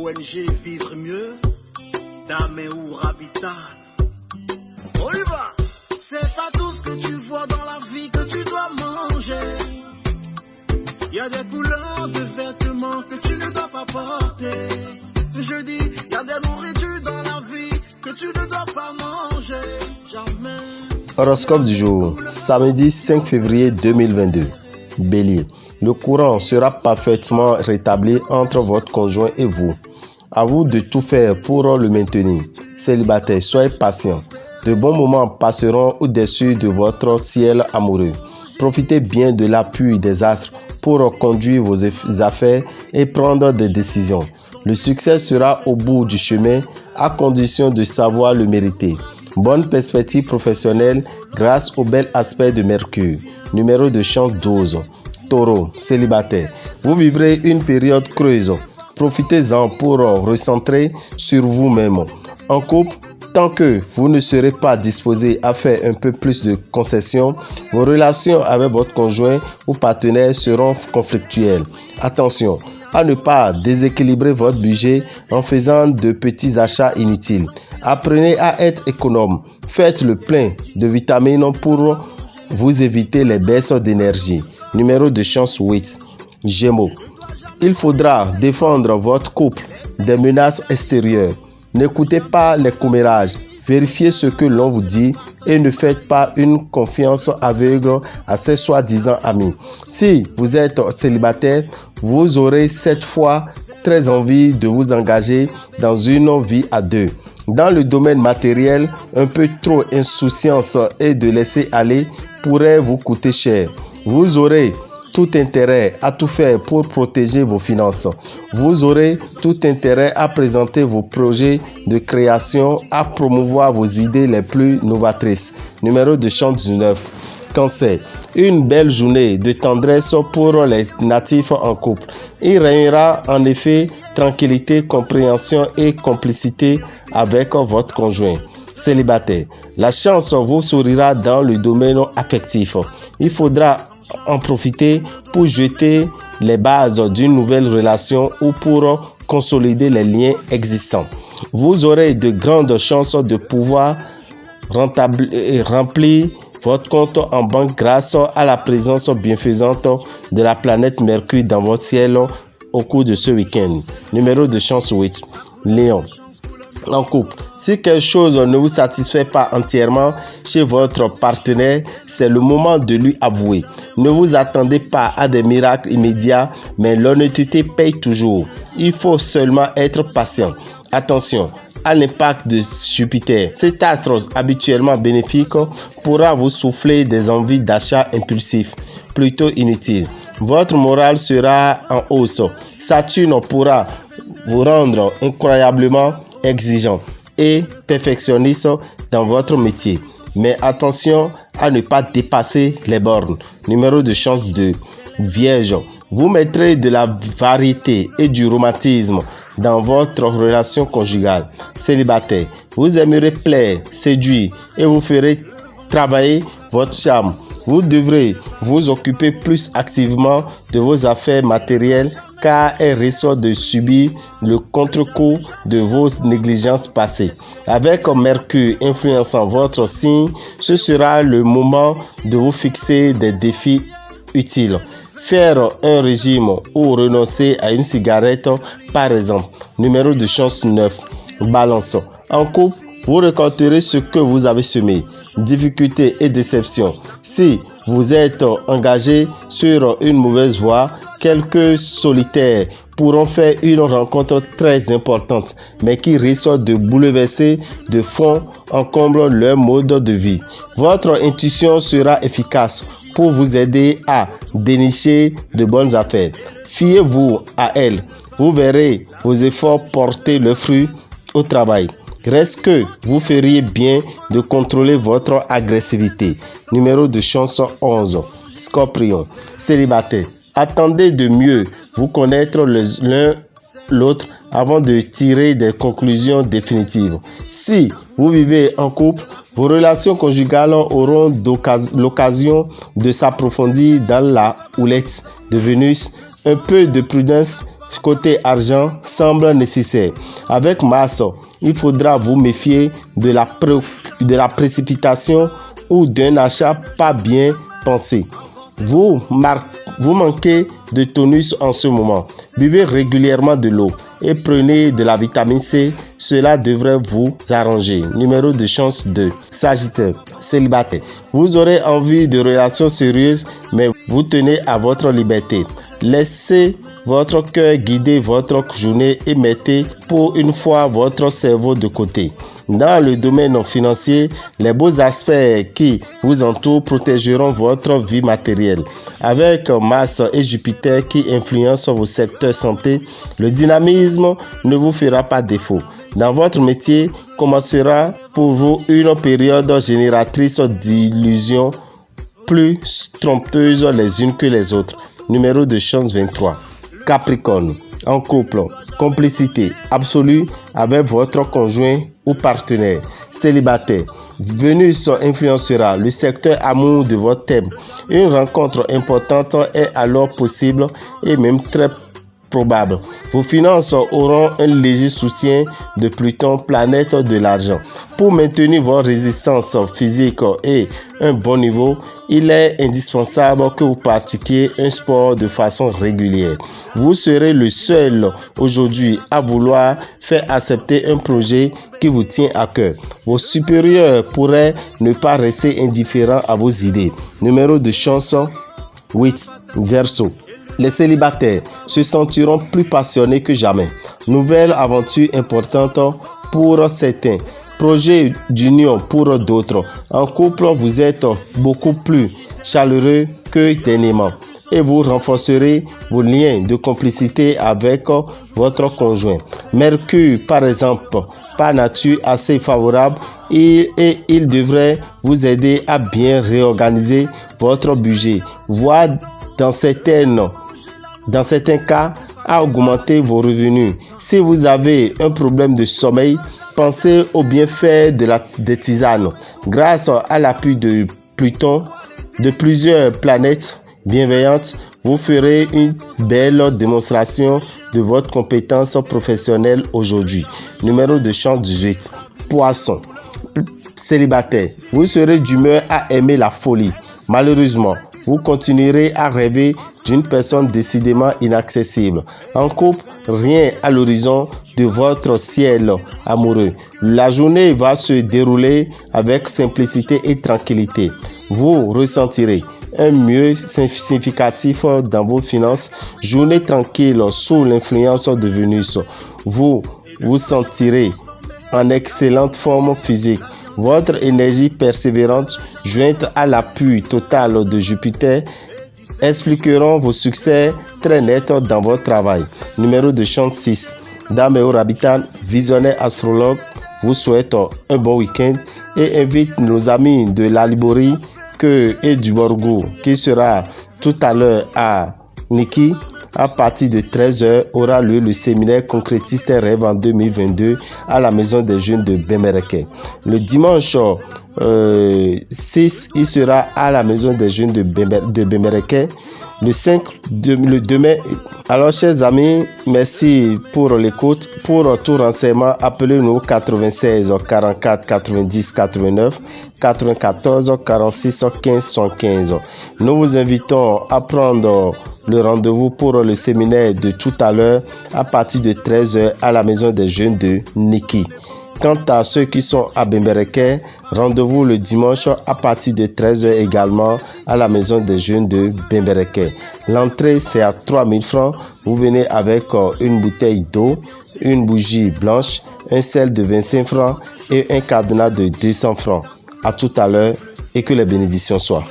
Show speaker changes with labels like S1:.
S1: ONG Vivre Mieux, Dame ou Habitat. On y va. C'est pas tout ce que tu vois dans la vie que tu dois manger. Il y a des couleurs de vêtements que tu ne dois pas porter. Je dis, il y a des nourritures dans la vie que tu ne dois pas manger. Jamais.
S2: Horoscope du jour, samedi 5 février 2022. Bélier, le courant sera parfaitement rétabli entre votre conjoint et vous. À vous de tout faire pour le maintenir. Célibataire, soyez patient. De bons moments passeront au-dessus de votre ciel amoureux. Profitez bien de l'appui des astres pour conduire vos affaires et prendre des décisions. Le succès sera au bout du chemin à condition de savoir le mériter. Bonne perspective professionnelle grâce au bel aspect de Mercure. Numéro de chance 12. Taureau, célibataire. Vous vivrez une période creuse. Profitez-en pour recentrer sur vous-même. En couple, tant que vous ne serez pas disposé à faire un peu plus de concessions, vos relations avec votre conjoint ou partenaire seront conflictuelles. Attention à ne pas déséquilibrer votre budget en faisant de petits achats inutiles. Apprenez à être économe. Faites le plein de vitamines pour vous éviter les baisses d'énergie. Numéro de chance 8. Gémeaux. Il faudra défendre votre couple des menaces extérieures. N'écoutez pas les commérages, vérifiez ce que l'on vous dit et ne faites pas une confiance aveugle à ces soi-disant amis. Si vous êtes célibataire, vous aurez cette fois très envie de vous engager dans une vie à deux. Dans le domaine matériel, un peu trop d'insouciance et de laisser aller pourrait vous coûter cher. Vous aurez tout intérêt à tout faire pour protéger vos finances. Vous aurez tout intérêt à présenter vos projets de création, à promouvoir vos idées les plus novatrices. Numéro de chance 19. Cancer. Une belle journée de tendresse pour les natifs en couple. Il réunira en effet tranquillité, compréhension et complicité avec votre conjoint. Célibataire. La chance vous sourira dans le domaine affectif. Il faudra en profiter pour jeter les bases d'une nouvelle relation ou pour consolider les liens existants. Vous aurez de grandes chances de pouvoir remplir votre compte en banque grâce à la présence bienfaisante de la planète Mercure dans votre ciel au cours de ce week-end. Numéro de chance 8. Lion. En couple, si quelque chose ne vous satisfait pas entièrement chez votre partenaire, c'est le moment de lui avouer. Ne vous attendez pas à des miracles immédiats, mais l'honnêteté paye toujours. Il faut seulement être patient. Attention à l'impact de Jupiter. Cet astre habituellement bénéfique pourra vous souffler des envies d'achat impulsifs, plutôt inutiles. Votre morale sera en hausse. Saturne pourra vous rendre incroyablement exigeant et perfectionniste dans votre métier. Mais attention à ne pas dépasser les bornes. Numéro de chance 2. Vierge. Vous mettrez de la variété et du romantisme dans votre relation conjugale. Célibataire. Vous aimerez plaire, séduire et vous ferez travailler votre charme. Vous devrez vous occuper plus activement de vos affaires matérielles car elle risque de subir le contre-coup de vos négligences passées. Avec Mercure influençant votre signe, ce sera le moment de vous fixer des défis utiles. Faire un régime ou renoncer à une cigarette, par exemple. Numéro de chance 9. Balance. En couple, vous récolterez ce que vous avez semé. Difficultés et déceptions. Si vous êtes engagé sur une mauvaise voie, quelques solitaires pourront faire une rencontre très importante, mais qui risque de bouleverser de fond en comble leur mode de vie. Votre intuition sera efficace pour vous aider à dénicher de bonnes affaires. Fiez-vous à elle. Vous verrez vos efforts porter le fruit au travail. Reste que vous feriez bien de contrôler votre agressivité. Numéro de chance 11. Scorpion. Célibataire. Attendez de mieux vous connaître l'un l'autre avant de tirer des conclusions définitives. Si vous vivez en couple, vos relations conjugales auront l'occasion de s'approfondir dans la houlette de Vénus. Un peu de prudence côté argent semble nécessaire. Avec Mars, il faudra vous méfier de la précipitation ou d'un achat pas bien pensé. Vous manquez de tonus en ce moment. Buvez régulièrement de l'eau et prenez de la vitamine C. Cela devrait vous arranger. Numéro de chance 2. Sagittaire, célibataire. Vous aurez envie de relations sérieuses, mais vous tenez à votre liberté. Laissez votre cœur guider votre journée et mettez pour une fois votre cerveau de côté. Dans le domaine financier, les beaux aspects qui vous entourent protégeront votre vie matérielle. Avec Mars et Jupiter qui influencent vos secteurs santé, le dynamisme ne vous fera pas défaut. Dans votre métier, commencera pour vous une période génératrice d'illusions plus trompeuses les unes que les autres. Numéro de chance 23. Capricorne, en couple, complicité absolue avec votre conjoint ou partenaire. Célibataire, Vénus influencera le secteur amour de votre thème. Une rencontre importante est alors possible et même très probable. Vos finances auront un léger soutien de Pluton, planète de l'argent. Pour maintenir votre résistance physique et un bon niveau, il est indispensable que vous pratiquiez un sport de façon régulière. Vous serez le seul aujourd'hui à vouloir faire accepter un projet qui vous tient à cœur. Vos supérieurs pourraient ne pas rester indifférents à vos idées. Numéro de chance 8. Verseau. Les célibataires se sentiront plus passionnés que jamais. Nouvelle aventure importante pour certains. Projet d'union pour d'autres. En couple, vous êtes beaucoup plus chaleureux que dernièrement et vous renforcerez vos liens de complicité avec votre conjoint. Mercure, par exemple, par nature assez favorable et il devrait vous aider à bien réorganiser votre budget, voire dans certains cas, à augmenter vos revenus. Si vous avez un problème de sommeil, pensez au bienfait des tisanes. Grâce à l'appui de Pluton, de plusieurs planètes bienveillantes, vous ferez une belle démonstration de votre compétence professionnelle aujourd'hui. Numéro de chance 18. Poisson. Célibataire, vous serez d'humeur à aimer la folie. Malheureusement, vous continuerez à rêver d'une personne décidément inaccessible. En couple, rien à l'horizon de votre ciel amoureux. La journée va se dérouler avec simplicité et tranquillité. Vous ressentirez un mieux significatif dans vos finances. Journée tranquille sous l'influence de Vénus. Vous vous sentirez en excellente forme physique. Votre énergie persévérante, jointe à l'appui total de Jupiter, expliqueront vos succès très nets dans votre travail. Numéro de chance 6. Dame Rabitan, visionnaire astrologue, vous souhaite un bon week-end et invite nos amis de la Liborie et du Borgo qui sera tout à l'heure à Niki. À partir de 13h, aura lieu le séminaire Concrétiste et Rêve en 2022 à la Maison des Jeunes de Bembereke. Le dimanche 6, il sera à la Maison des Jeunes de Bembereke. Le 5, le demain. Alors, chers amis, merci pour l'écoute. Pour tout renseignement, appelez-nous 96 44 90 89 94 46 15 115. Nous vous invitons à prendre le rendez-vous pour le séminaire de tout à l'heure à partir de 13h à la Maison des Jeunes de Niki. Quant à ceux qui sont à Bembereke, rendez-vous le dimanche à partir de 13h également à la Maison des Jeunes de Bembereke. L'entrée, c'est à 3000 francs. Vous venez avec une bouteille d'eau, une bougie blanche, un sel de 25 francs et un cadenas de 200 francs. À tout à l'heure et que les bénédictions soient.